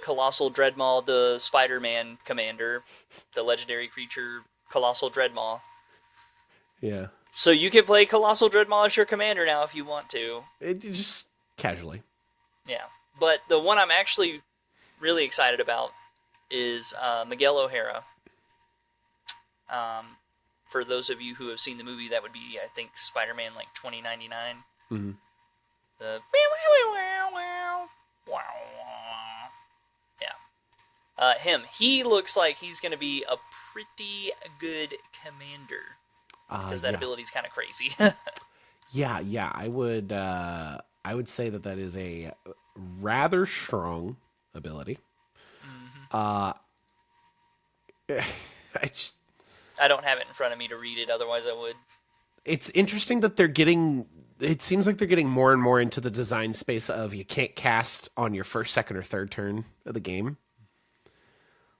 Colossal Dreadmaw, the Spider-Man commander, the legendary creature, Colossal Dreadmaw. Yeah. So you can play Colossal Dreadmaw as your commander now if you want to. Just casually. Yeah. But the one I'm actually really excited about is Miguel O'Hara. For those of you who have seen the movie, that would be, I think, Spider-Man like 2099. Mm-hmm. The him. He looks like he's going to be a pretty good commander because that ability's kind of crazy. Yeah. I would say that is a rather strong ability. Mm-hmm. I don't have it in front of me to read it, otherwise I would. It's interesting that it seems like they're getting more and more into the design space of you can't cast on your first, second, or third turn of the game.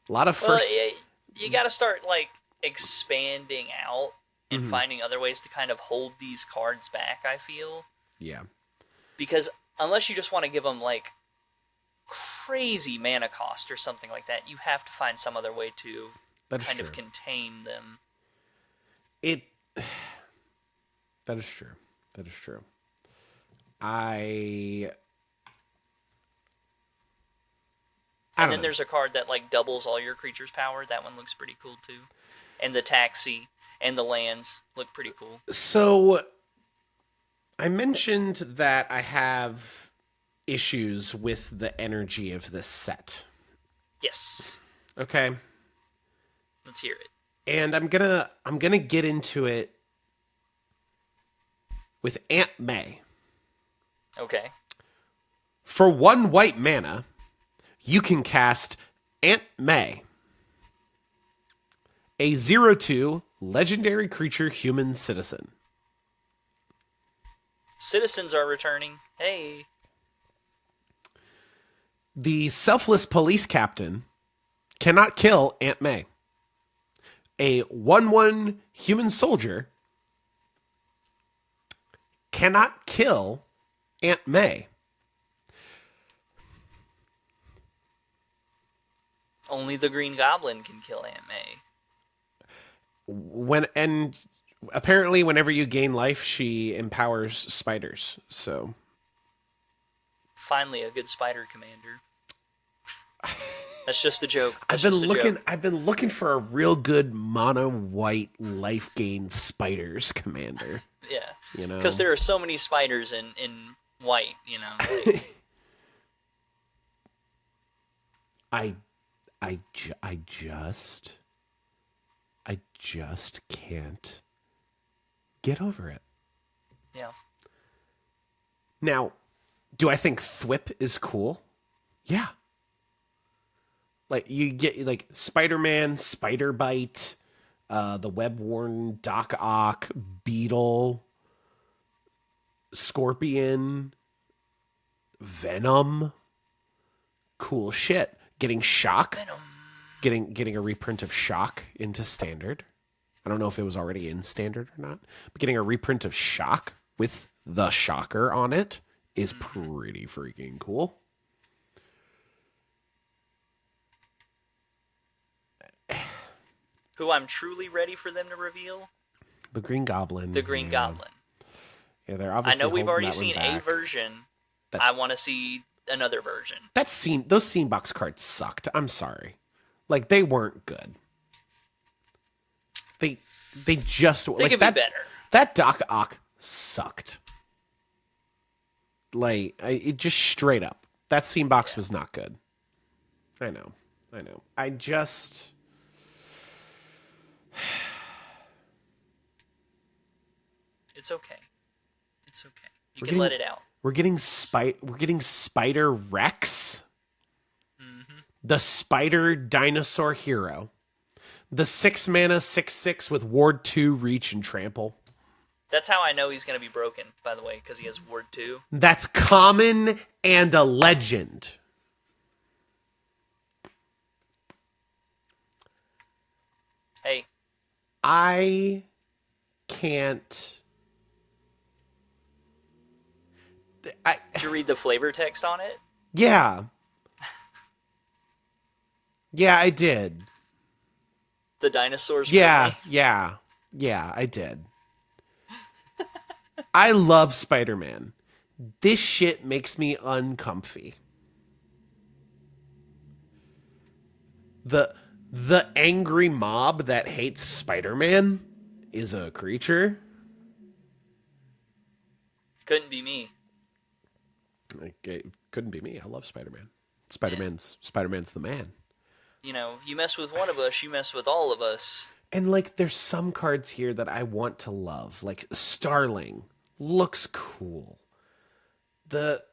A lot of first... Well, you got to start, like, expanding out and finding other ways to kind of hold these cards back, I feel. Yeah. Because unless you just want to give them, like, crazy mana cost or something like that, you have to find some other way to kind of contain them. That is true. And then there's a card that like doubles all your creatures' power. That one looks pretty cool too. And the taxi and the lands look pretty cool. So I mentioned that I have issues with the energy of this set. Yes. Okay. Let's hear it. And I'm gonna get into it with Aunt May. Okay. For 1 white mana, you can cast Aunt May, a 0/2 legendary creature human citizen. Citizens are returning. Hey. The selfless police captain cannot kill Aunt May. A 1/1 human soldier cannot kill Aunt May. Only the Green Goblin can kill Aunt May. And apparently whenever you gain life, she empowers spiders. So finally a good spider commander. That's just a joke. I've been looking for a real good mono white life gain spiders commander. Yeah. You know, because there are so many spiders in white, you know. Like... I just can't get over it. Yeah. Now, do I think Thwip is cool? Yeah. Like you get like Spider-Man, Spider Bite, the Web-worn Doc Ock, Beetle, Scorpion, Venom. Cool shit. Getting Shock. Venom. Getting a reprint of Shock into Standard. I don't know if it was already in Standard or not. But getting a reprint of Shock with the Shocker on it is pretty freaking cool. Who I'm truly ready for them to reveal? The Green Goblin. The Green Goblin. Yeah, they're obviously. I know we've already seen a version. I want to see another version. Those scene box cards sucked. I'm sorry. Like they weren't good. They just they could be better. That Doc Ock sucked. Like it just straight up. That scene box was not good. I know. I just It's okay. You can let it out. We're getting Spider Rex. Mm-hmm. The Spider Dinosaur Hero. The 6 mana 6/6 with Ward 2, Reach, and Trample. That's how I know he's going to be broken, by the way, because he has Ward 2. That's common and a legend. Hey, I can't. did you read the flavor text on it? Yeah. Yeah, I did. The dinosaurs Yeah, friendly? yeah. Yeah, I did. I love Spider-Man. This shit makes me uncomfy. The the angry mob that hates Spider-Man is a creature. Couldn't be me. Like, it couldn't be me. I love Spider-Man. Yeah. Spider-Man's the man. You know, you mess with one of us, you mess with all of us. And like there's some cards here that I want to love. Like Starling looks cool. The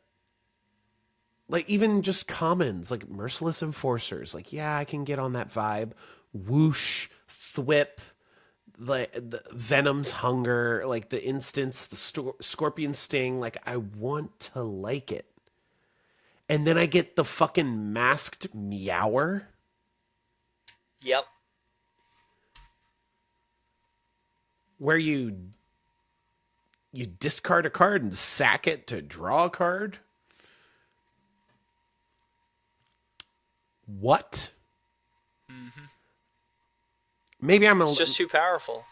like even just commons like Merciless Enforcers. Like yeah, I can get on that vibe. Whoosh, Thwip, the Venom's Hunger, like the Instance, the Scorpion Sting. Like I want to like it. And then I get the fucking masked Meower. Yep. Where you discard a card and sack it to draw a card. What? Mm-hmm. Maybe It's just too powerful.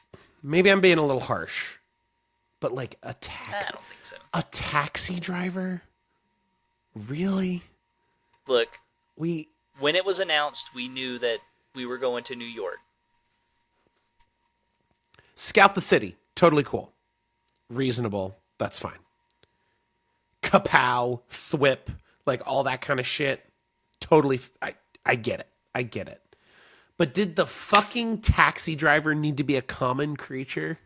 maybe I'm being a little harsh, but like I don't think so. a taxi driver, really? Look, We when it was announced, we knew that we were going to New York. scout the city, totally cool, reasonable. That's fine. Kapow, Thwip, like all that kind of shit. Totally, I get it. I get it. But did the fucking taxi driver need to be a common creature?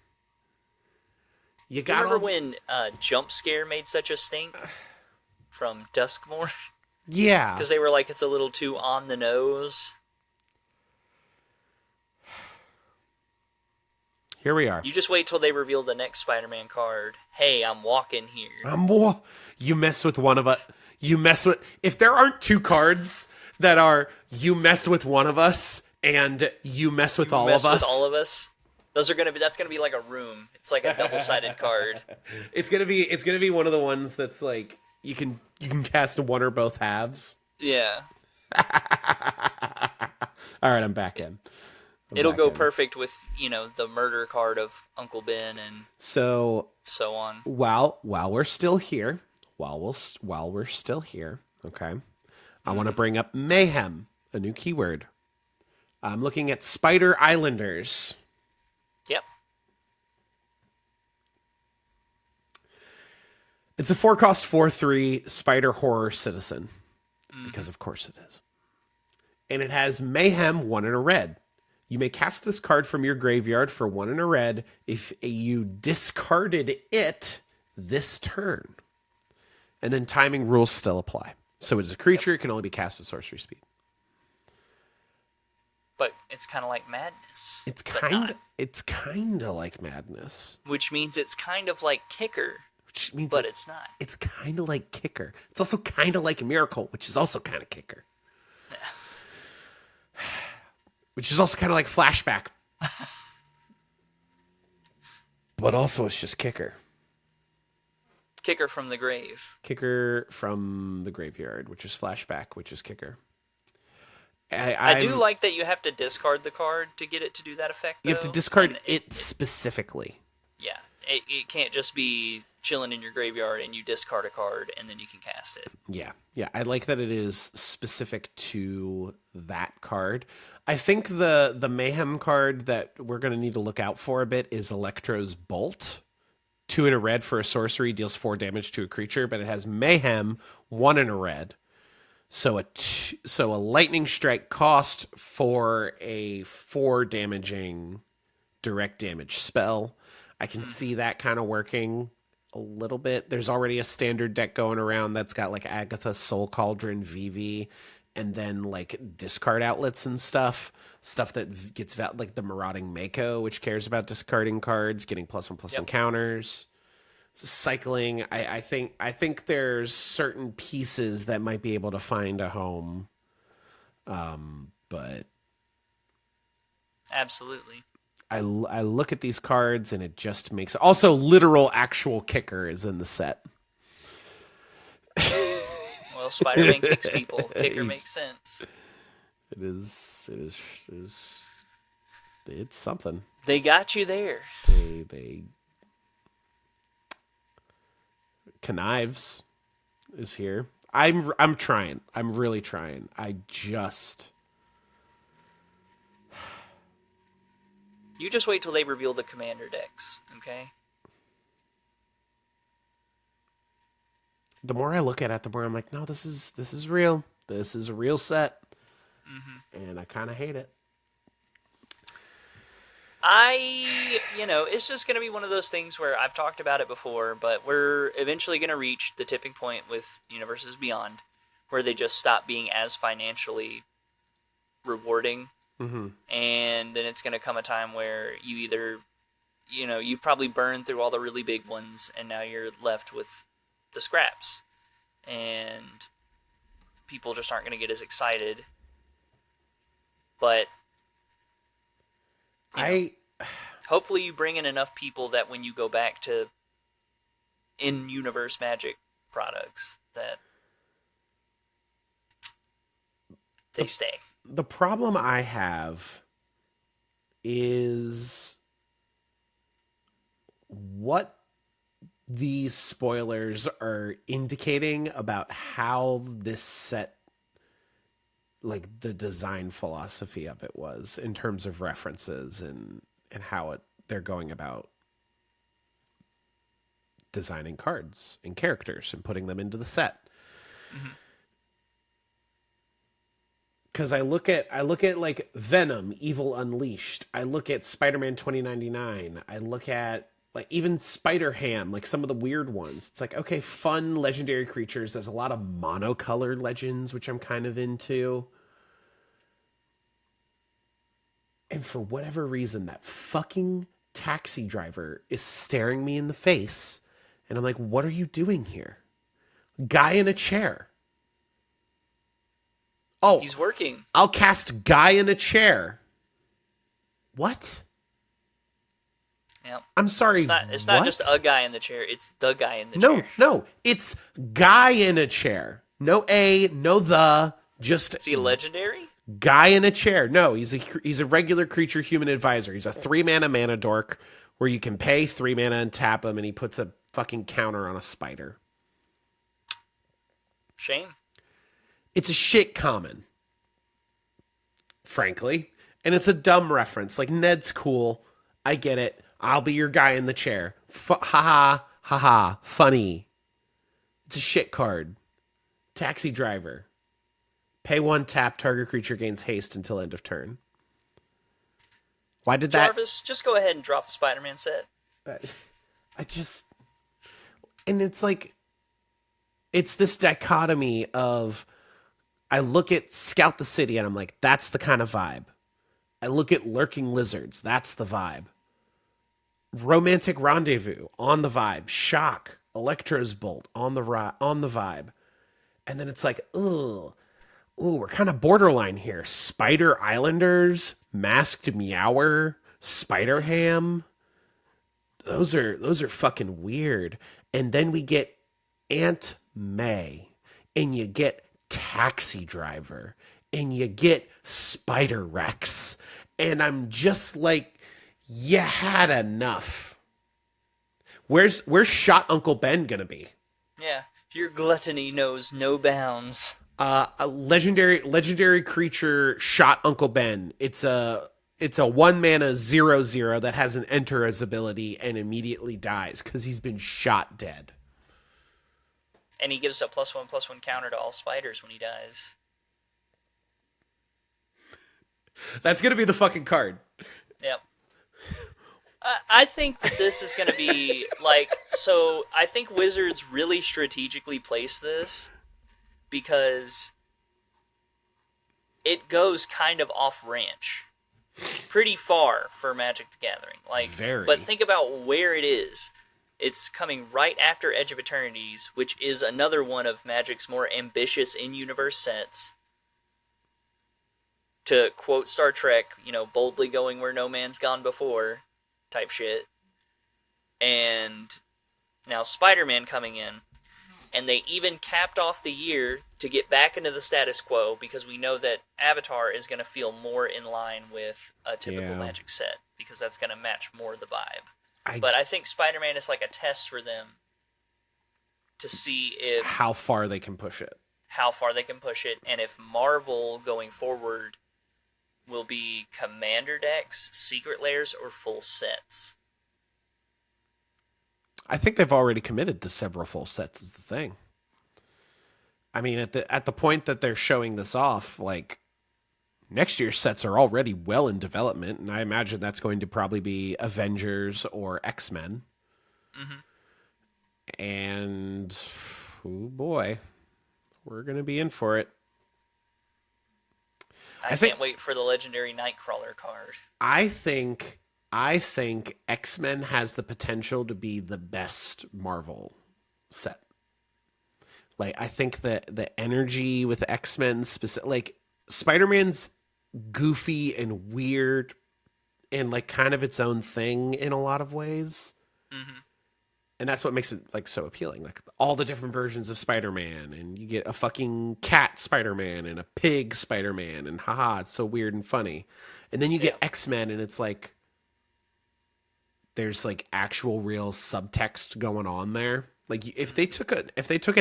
You got Remember all... when Jump Scare made such a stink from Duskmore? Yeah. Because they were like, it's a little too on the nose. Here we are. You just wait till they reveal the next Spider-Man card. Hey, I'm walking here. You mess with one of us. You mess with... If there aren't two cards that are you mess with one of us and you mess with all of us. With all of us. Those are that's gonna be like a room. It's like a double-sided card. It's gonna be one of the ones that's like you can cast one or both halves. Yeah. All right, I'm back in. It'll go perfect with, the murder card of Uncle Ben and so on. While we're still here, okay, I want to bring up mayhem, a new keyword. I'm looking at Spider Islanders. Yep. It's a 4-cost 4/3 Spider Horror Citizen, because of course it is, and it has mayhem 1 and a red. You may cast this card from your graveyard for 1 and a red if you discarded it this turn. And then timing rules still apply. So it is a creature, it can only be cast at sorcery speed. But it's kind of like Madness. It's kind of like Madness. Which means it's kind of like Kicker. But it's not. It's kind of like Kicker. It's also kind of like Miracle, which is also kind of Kicker. Which is also kind of like Flashback. But also it's just Kicker. Kicker from the grave. Kicker from the graveyard, which is Flashback, which is Kicker. I do like that you have to discard the card to get it to do that effect, though. You have to discard it specifically. Yeah. It can't just be chilling in your graveyard and you discard a card and then you can cast it. Yeah. I like that it is specific to that card. I think the Mayhem card that we're going to need to look out for a bit is Electro's Bolt. 2 and a red for a sorcery, deals 4 damage to a creature, but it has Mayhem, 1 and a red. So a Lightning Strike cost for a 4 damaging direct damage spell. I can see that kind of working a little bit. There's already a standard deck going around that's got like Agatha, Soul Cauldron, VV, and then like discard outlets and stuff that gets like the Marauding Mako, which cares about discarding cards, getting +1/+1 counters. So cycling. I think there's certain pieces that might be able to find a home, but Absolutely. I look at these cards and it just makes... Also, literal actual kicker is in the set. Well, Spider-Man kicks people. Kicker makes sense. It's something. They got you there. They Connives is here. I'm trying. I'm really trying. You just wait till they reveal the commander decks, okay? The more I look at it, the more I'm like, no, this is real. This is a real set. And I kind of hate it. It's just going to be one of those things where I've talked about it before, but we're eventually going to reach the tipping point with Universes Beyond, where they just stop being as financially rewarding. Mm-hmm. And then it's going to come a time where you either, you've probably burned through all the really big ones, and now you're left with the scraps. And people just aren't going to get as excited. But hopefully you bring in enough people that when you go back to in-universe Magic products, that they stay. The problem I have is what these spoilers are indicating about how this set, like the design philosophy of it was in terms of references and how they're going about designing cards and characters and putting them into the set. Because I look at like Venom, Evil Unleashed. I look at Spider-Man 2099. I look at like even Spider-Ham, like some of the weird ones. It's like, okay, fun legendary creatures. There's a lot of monocolored legends, which I'm kind of into. And for whatever reason, that fucking taxi driver is staring me in the face. And I'm like, what are you doing here? Guy in a chair. Oh, he's working. I'll cast guy in a chair. What? Yeah. I'm sorry. It's not just a guy in the chair. It's the guy in the chair. No. It's guy in a chair. No A, no the. Just. Is he legendary? Guy in a chair. No, he's a regular creature human advisor. He's a 3-mana dork where you can pay 3 mana and tap him, and he puts a fucking counter on a spider. Shame. It's a shit common, frankly. And it's a dumb reference. Like, Ned's cool. I get it. I'll be your guy in the chair. Ha-ha. Funny. It's a shit card. Taxi driver. Pay 1 tap, target creature gains haste until end of turn. Why did Jarvis, just go ahead and drop the Spider-Man set. And it's like, it's this dichotomy of, I look at Scout the City and I'm like, that's the kind of vibe. I look at Lurking Lizards, that's the vibe. Romantic Rendezvous, on the vibe. Shock, Electro's Bolt, on the vibe. And then it's like, ooh, we're kind of borderline here. Spider Islanders, Masked Meower, Spider-Ham. Those are fucking weird. And then we get Aunt May, and you get Taxi Driver, and you get Spider Rex. And I'm just like, you had enough. Where's Shot Uncle Ben gonna be? Yeah, your gluttony knows no bounds. A legendary creature, Shot Uncle Ben. It's a 1-mana 0/0 that has an enter as ability and immediately dies because he's been shot dead. And he gives a +1/+1 counter to all spiders when he dies. That's gonna be the fucking card. Yep. I think that this is going to be like, so I think Wizards really strategically place this because it goes kind of off ranch, pretty far for Magic the Gathering. Like, very. But think about where it is. It's coming right after Edge of Eternities, which is another one of Magic's more ambitious in-universe sets. to quote Star Trek, boldly going where no man's gone before type shit. And now Spider-Man coming in. And they even capped off the year to get back into the status quo because we know that Avatar is going to feel more in line with a typical Magic set because that's going to match more the vibe. But I think Spider-Man is like a test for them to see if how far they can push it. And if Marvel going forward will be commander decks, secret layers, or full sets. I think they've already committed to several full sets is the thing. I mean, at the point that they're showing this off, like, next year's sets are already well in development, and I imagine that's going to probably be Avengers or X-Men. Mm-hmm. And, oh boy, we're going to be in for it. I can't wait for the legendary Nightcrawler card. I think X-Men has the potential to be the best Marvel set. Like, I think that the energy with X-Men, like, Spider-Man's goofy and weird and, like, kind of its own thing in a lot of ways. Mm-hmm. And that's what makes it, like, so appealing. Like, all the different versions of Spider-Man, and you get a fucking cat Spider-Man and a pig Spider-Man, and haha, it's so weird and funny. And then you get X-Men, and it's like, there's, like, actual real subtext going on there. Like, if they took an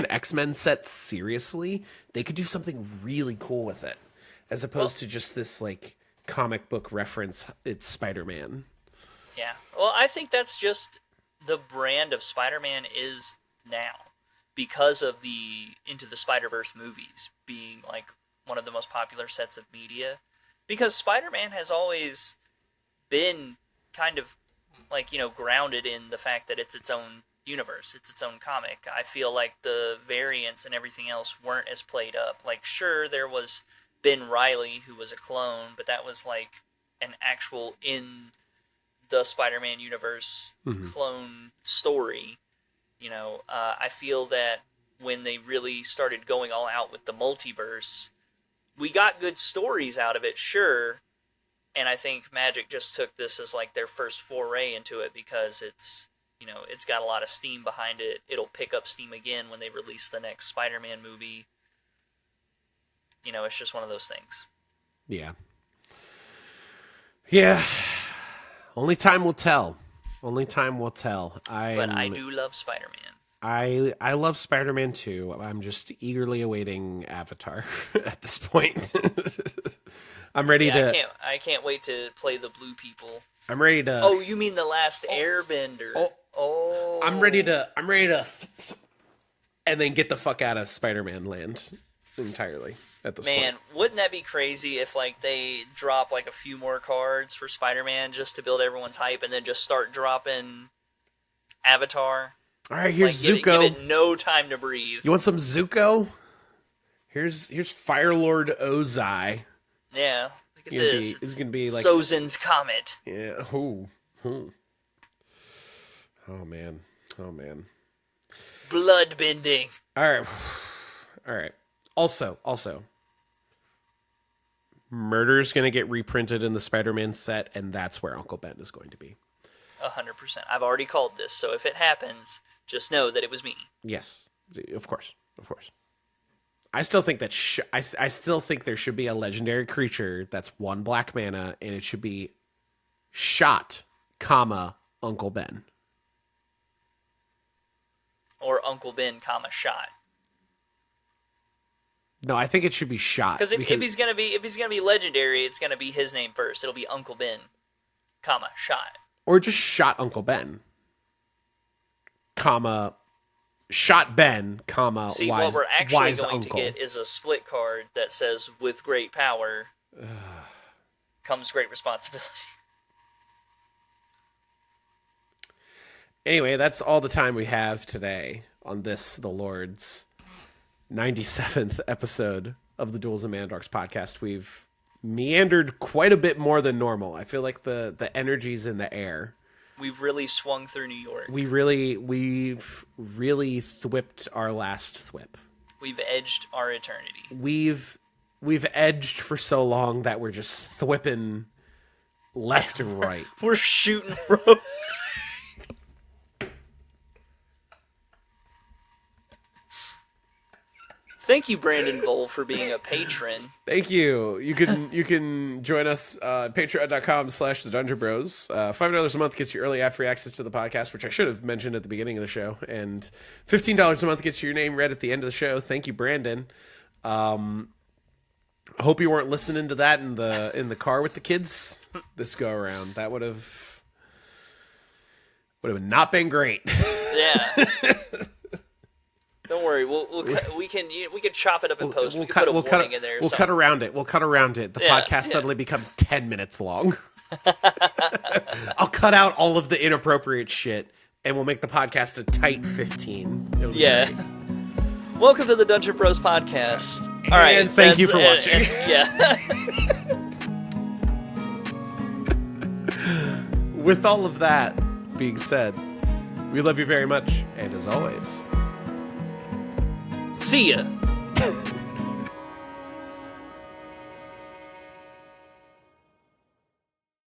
X-Men set seriously, they could do something really cool with it, as opposed to just this, like, comic book reference. It's Spider-Man. Yeah. Well, I think that's just the brand of Spider-Man is now because of the Into the Spider-Verse movies being, like, one of the most popular sets of media. Because Spider-Man has always been kind of, like, grounded in the fact that it's its own universe. It's its own comic. I feel like the variants and everything else weren't as played up. Like, sure, there was Ben Reilly, who was a clone, but that was, like, an actual in the Spider-Man universe clone story. I feel that when they really started going all out with the multiverse, we got good stories out of it, sure, and I think Magic just took this as, like, their first foray into it because it's got a lot of steam behind it. It'll pick up steam again when they release the next Spider-Man movie. It's just one of those things. Yeah. Yeah. Only time will tell. But I do love Spider-Man. I love Spider-Man too. I'm just eagerly awaiting Avatar at this point. I'm ready to. I can't wait to play the blue people. I'm ready to. Oh, you mean the last Airbender? Oh. I'm ready to. And then get the fuck out of Spider-Man land entirely at this point. Man, wouldn't that be crazy if, like, they drop, like, a few more cards for Spider-Man just to build everyone's hype and then just start dropping Avatar? All right, here's like, Zuko. Give it no time to breathe. You want some Zuko? Here's Firelord Ozai. Yeah, look at this. It's gonna be like Sozin's Comet. Yeah. Oh man. Bloodbending. All right. Also, Murder's going to get reprinted in the Spider-Man set, and that's where Uncle Ben is going to be. 100%. I've already called this, so if it happens, just know that it was me. Yes, of course. I still think that I still think there should be a legendary creature that's 1 black mana, and it should be Shot, Uncle Ben. Or Uncle Ben, Shot. No, I think it should be Shot. Because if he's gonna be legendary, it's gonna be his name first. It'll be Uncle Ben, Shot. Or just Shot Uncle Ben, Shot Ben, See, wise, what we're actually going uncle. to get is a split card that says, "With great power comes great responsibility." Anyway, that's all the time we have today on this, the Lord's 97th episode of the Duels and Dorks podcast. We've meandered quite a bit more than normal. I feel like the energy's in the air. We've really swung through New York. We've really thwipped our last thwip. We've edged our eternity. We've we've edged for so long that we're just thwipping left and right. We're shooting rope. Thank you, Brandon Bowl, for being a patron. Thank you. You can join us patreon.com/the Dungeon Bros. $5 a month gets you early ad-free access to the podcast, which I should have mentioned at the beginning of the show, and $15 a month gets your name read at the end of the show. Thank you, Brandon. I hope you weren't listening to that in the car with the kids this go around. That would have not been great. Yeah. Don't worry, we can chop it up in post. We can put a warning in there. We'll cut around it. The podcast suddenly bemes 10 minutes long. I'll cut out all of the inappropriate shit, and we'll make the podcast a tight 15. It'll be great. Welcome to the Dungeon Bros podcast. All right, and thank you for watching. With all of that being said, we love you very much, and as always, see ya.